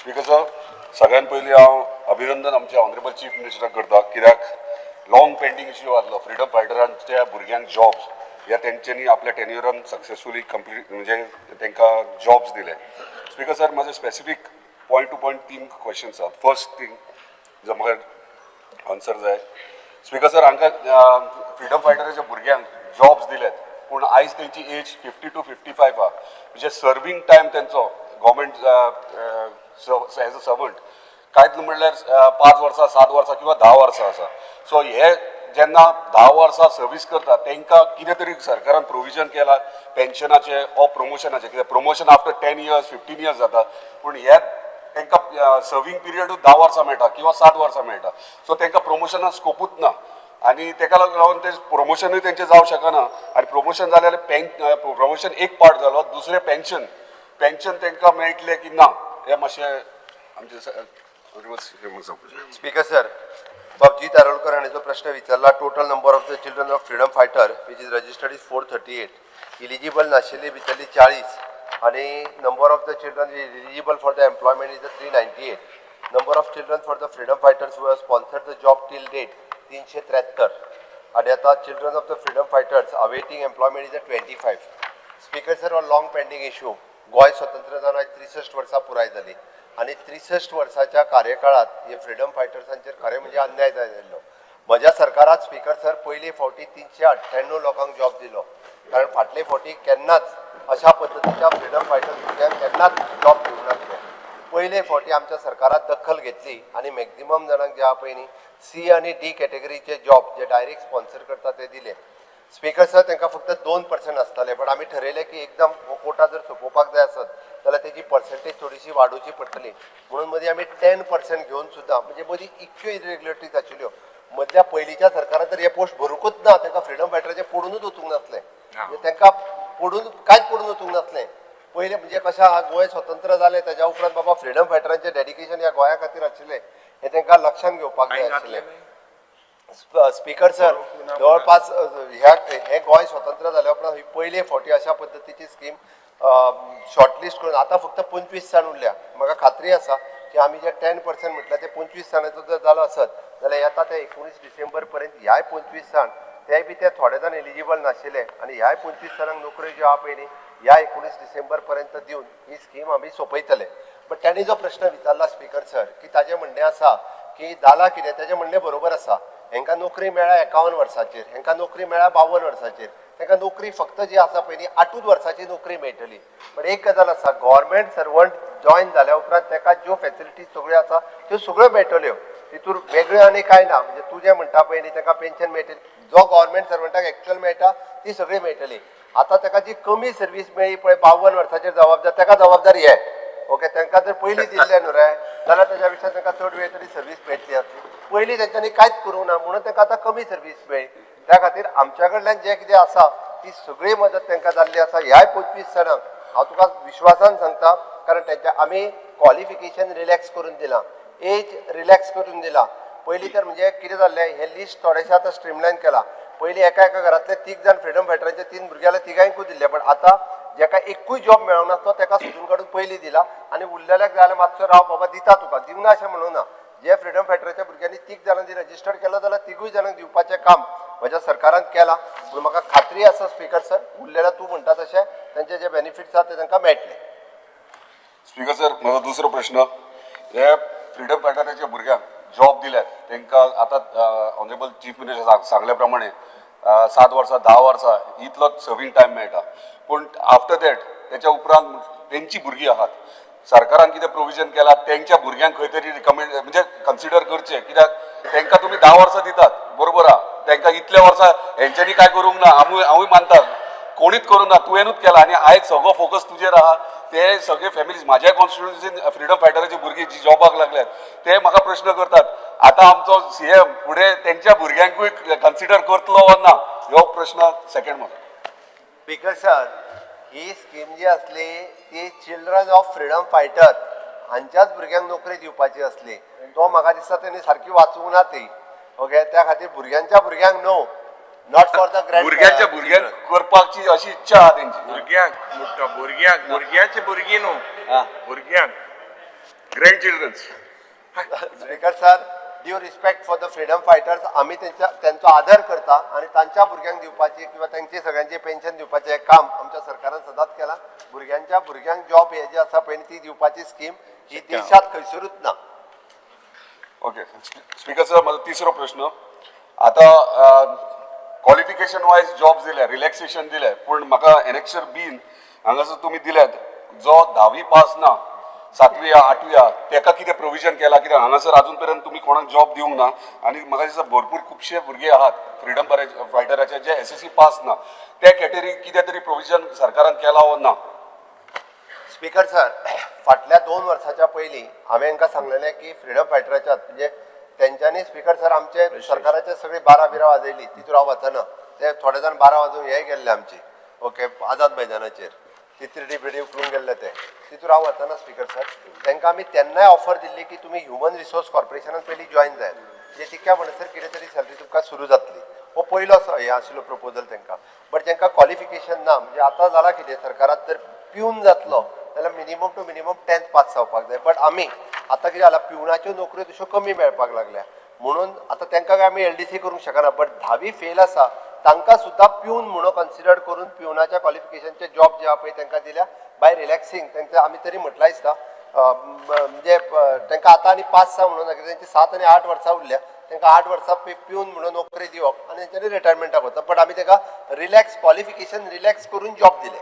Speaker साहेब, सगळ्यात पयलीं हांव अभिनंदन आमच्या ऑनरेबल चीफ मिनिस्टराक करता, कित्याक लॉंग पेंडिंग इश्यू आसलो फ्रीडम फायटरांच्या भुरग्यांक जॉब्स ह्या तेंच्यांनी आपल्या टेन्युरान सक्सेसफुली कंप्लीट म्हणजे तांकां जॉब्स दिले. स्पीकर सर, माझे specific point to point 3 questions आहात. फर्स्ट थिंग जो म्हाका आन्सर जाय. स्पीकर सर, हांकां फ्रीडम फायटराच्या भुरग्यांक जॉब्स दिलेत, पूण आयज तेंची एज 50 to 55 आहा, म्हणजे सर्वींग टायम तेंचो गव्हर्मेंट एज अ सर्वंट कांयच म्हणल्यार 5 वर्सां 7 वर्सां किंवा 10 वर्सां आसा. सो हे जेन्ना 10 वर्सां सर्वीस करता तांकां कितें तरी सरकारान प्रोविजन केला पेन्शनाचे ऑर प्रमोशनाचे, कित्याक प्रमोशन आफ्टर 10 years 15 years जाता, पूण हे तांकां सर्वींग पिरियडूच 10 वर्सां मेळटा किंवा 7 वर्सां मेळटा. सो तांकां प्रमोशनाक स्कोपूच ना आनी ताका लागून ते प्रमोशनूय तेंचें जावंक शकना. आनी प्रमोशन जालें जाल्यार प्रमोशन एक पार्ट जालो, दुसरें पेन्शन तांकां मेळटलें की ना हे मातशें आमचे स्पीकर सर, बाबजी तारोलकर हांणी जो प्रश्न विचारला, total number of the children of freedom fighter which is registered is 438, eligible नाशिल्ली भितरली 40 आनी number of the children eligible for the employment is 398. Number of children for the freedom fighters who have sponsored the job till date 373 आनी आता children of the freedom fighters awaiting employment is 25. Speaker sir, on long pending issue, Goa स्वतंत्र जावन आज 63 वर्सां पुराय जाली आनी 63 वर्साच्या कार्यकाळात हे फ्रीडम फायटर्सांचेर खरें म्हणजे अन्याय जाल्लो. म्हज्या सरकारात स्पीकर सर पयली फावटी 398 लोकांक जॉब दिलो, कारण फाटले फावटी केन्नाच अशा पद्दतीच्या फ्रीडम फायटर्स भुरग्यांक केन्नाच जॉब दिवंक नासले. पयले फावटी आमच्या सरकारात दखल घेतली आनी मॅक्झिमम जाणांक जे पळय न्ही C आनी D कॅटेगरीचे जॉब जे डायरेक्ट स्पॉन्सर करता ते दिले. स्पीकर सर, तांकां फक्त 2% आसताले, पण आमी ठरयलें की एकदम कोटा जर सोंपोवपाक जाय आसत जाल्यार तेजी पर्सेंटेज थोडीशी वाडोवची पडटली. म्हणून मदीं आमी 10% घेवन सुद्दां म्हणजे मदीं इतक्यो इरेग्युलरिटीज आशिल्ल्यो. मदल्या पयलींच्या सरकारान तर हे पोस्ट भरूंकूच ना, तांकां फ्रीडम फायटराचे पडूनच वचूंक नासलें, म्हणजे तांकां पडून कांयच पडून वचूंक नासलें. पयलें म्हणजे कशें आहा, गोंय स्वतंत्र जालें ताच्या उपरांत बाबा फ्रीडम फायटरांचें डेडिकेशन ह्या गोंया खातीर आशिल्लें हें तांकां लक्षांत घेवपाक जाय आशिल्लें. स्पीकर सर, जवळपास हे गोंय स्वतंत्र जाल्या उपरांत ही पयले फावटी अशा पद्दतीची स्कीम शॉर्टलिस्ट करून आता फक्त 25 जाण उरल्या. म्हाका खात्री आसा की आमी जे 10% म्हटल्यार ते 25 जाणांचो जर जालो आसत जाल्यार येता ते 19 डिसेंबर पर्यंत ह्याय 25 जाण तेय बी ते थोडे जाण एलिजिबल नाशिल्ले आनी ह्याय 25 जाणांक नोकऱ्यो ज्यो आहा पळय न्ही ह्या 19 डिसेंबर पर्यंत दिवन ही स्कीम आमी सोंपयतले. बट तांणी जो प्रश्न विचारला स्पीकर सर की ताजें म्हणणें आसा की जाला कितें, ताजें म्हणणें बरोबर आसा. हांकां नोकरी मेळ्ळ्या 51 वर्सांचेर, हांकां नोकरी मेळ्ळ्या 52 वर्सांचेर, तांकां नोकरी फक्त जी आसा पळय न्ही 8 वर्सांची नोकरी मेळटली. पण एक गजाल आसा, गव्हर्मेंट सर्वंट जॉयन जाल्या उपरांत ताका ज्यो फॅसिलिटीज सगळ्यो आसा त्यो सगळ्यो मेळटल्यो, तितून वेगळ्यो आनी कांय ना. म्हणजे तूं जें म्हणटा पळय न्ही ताका पेन्शन मेळटली, जो गव्हर्मेंट सर्वंटाक एक्चुअल मेळटा ती सगळी मेळटली. आतां ताका जी कमी सर्वीस मेळ्ळी पळय 52 वर्सांचेर जबाबदार, ताका जबाबदारी हे ओके. तांकां जर पयलीं दिल्लें न्हू रे जाल्यार ताच्या पेक्षा तांकां चड वेळ तरी सर्वीस मेळटली आसली. पयलीं तांच्यांनी कांयच करूंक ना म्हणून तांकां आतां कमी सर्वीस मेळ्ळी. त्या खातीर आमच्या कडल्यान जें कितें आसा ती सगळी मदत तांकां जाल्ली आसा. ह्याय 25 जाणांक हांव तुका विश्वासान सांगता, कारण तांच्या आमी क्वॉलिफिकेशन रिलॅक्स करून दिलां, एज रिलॅक्स करून दिला. पयलीं तर म्हणजे कितें जाल्लें, हें लिस्ट थोडेशें आतां स्ट्रीमलायन केलां. पयलीं एका घरांतले 3 जाण फ्रीडम फायटरांचे 3 भुरगे जाल्यार तिगांयकूय दिल्ले, पण आतां जेका एकूय जॉब मेळोंक नासलो ताका सोदून काडून पयलीं दिला आनी उरलेल्याक जाल्यार मातसो राव बाबा दिता तुका, दिवना अशें म्हणूं ना. जे फ्रीडम फायटराच्या भुरग्यांनी 3 जाणांनी रजिस्टर्ड केलं जाल्यार 3 जाणांक दिवपाचें काम म्हज्या सरकारान केलां. म्हणून म्हाका खात्री आसा स्पीकर सर, उरलेल्या तूं म्हणटा तशें तांचे जे बेनिफिट्स आसा ते तांकां मेळटले. स्पीकर सर, म्हजो दुसरो प्रश्न, हे फ्रीडम फायटराच्या भुरग्यांक जॉब दिल्यात तांकां आतां ऑनरेबल चीफ मिनिस्टर सांगल्या प्रमाणे 7 वर्सां 10 वर्सां इतलोच सर्वींग टायम मेळटा, पूण आफ्टर दॅट त्याच्या उपरांत तेंची भुरगीं आहात, सरकारान कितें प्रोविजन केला तेंच्या भुरग्यांक खंय तरी रिकमेंड म्हणजे कन्सिडर करचें, कित्याक तांकां तुमी 10 वर्सां दितात बरोबर आहा, तांकां इतल्या वर्सां हेंच्यांनी कांय करूंक ना. हांवूय मानता कोणीच करूं ना, तुवेंनूच केला आनी आयज सगळो फोकस तुजेर आहा. ते सगळे फॅमिलीज म्हाज्या कॉन्स्टिट्युएन्सीन फ्रीडम फायटराची भुरगीं जी जॉबाक लागल्यात ते म्हाका प्रश्न करतात, आतां आमचो CM फुडें तेंच्या भुरग्यांकूय कन्सिडर करतलो वा ना, हो प्रश्न सेकंड म्हाका. स्पीकर सर, ही स्कीम जी असली ती चिल्ड्रन ऑफ फ्रीडम फायटर हांच्याच भुरग्यांक नोकरी दिवपाची असली. तो म्हाका दिसता तेणी सारकी वाचूंक ना ती ओके. त्या खातीर भुरग्यांच्या भुरग्यांक no, not for the grand. भुरग्यांच्या भुरग्यांक करपाची अशी इच्छा आहा तेंची. भुरग्यांची भुरगीं न्हू भुरग्यांक grandchildrens. Speaker sir, due respect for the freedom fighters, आम्ही त्यांचो आदर करता आणि तांच्या भुरग्यांक दिवपाची किंवा त्यांची सगळ्यांची पेन्शन दिवपाचें काम आमच्या सरकारान सदांच केला. भुरग्यांक जॉब हे जे आसा पळय ती दिवपाची स्कीम ही देशात खंयसरूच ना. ओके स्पीकर सर, माझा तिसरो प्रश्न. आता क्वालिफिकेशन वायज जॉब दिल्या, रिलॅक्सेशन दिल्या, पण म्हाका एनेक्सर बीन हांगासर तुमी दिल्यात जो 10वी पास ना, 7वी 8वी तेका कितें प्रोविजन केला, कित्याक हांगासर अजून पर्यंत तुमी कोणाक जॉब दिवंक ना आनी म्हाका दिसता भरपूर खुबशे भुरगे आहात फ्रीडम फायटराचे जे SSC पास ना, त्या कॅटेगरीक कितें तरी प्रोविजन सरकारान केला वा ना? स्पीकर सर, फाटल्या 2 वर्साच्या पयलीं हांवें हांकां सांगलेलें की फ्रीडम फायटराच्या म्हणजे तेंच्यांनी स्पीकर सर आमचे सरकाराचे सगळी 12 वाजयली, तितूर हांव वचना. ते थोडे जाण 12 वाजून हे गेल्ले आमचे ओके आझाद मैदानाचेर तितरी बिडी उखलून गेल्ले ते तितूर हांव वचना. स्पीकर सर, तांकां आमी तेन्नाय ऑफर दिल्ली की तुमी ह्युमन रिसोर्स कॉर्पोरेशनान पयलीं जॉयन जाय, जे तितक्या म्हणसर कितें तरी सॅलरी तुमकां सुरू जातली. हो पयलो हे आशिल्लो प्रपोजल तांकां. बट तांकां क्वॉलिफिकेशन ना. म्हणजे आतां जाला कितें सरकारात जर पिवन जातलो जाल्यार minimum to minimum 10th pass जावपाक जाय. बट आमी आतां कितें जाला पिवनाच्यो नोकऱ्यो तश्यो कमी मेळपाक लागल्या म्हणून आतां तांकां काय आमी LDC करूंक शकना. बट 10वी फेल आसा तांकां सुद्दां पिवन म्हणून कन्सिडर करून पिवनाच्या क्वॉलिफिकेशनचे जॉब जे आहा पळय तांकां दिल्या बाय रिलॅक्सिंग. तांकां आमी तरी म्हटलां दिसता म्हणजे तांकां आतां आनी 5 वर्सां म्हणून नका, तांची 7 आनी 8 वर्सां उरल्या, तांकां 8 वर्सां पिवन म्हणून नोकरी दिवप आनी तांच्यानी रिटायरमेंटाक वचप. बट आमी तांकां रिलॅक्स क्वॉलिफिकेशन रिलॅक्स करून जॉब दिले.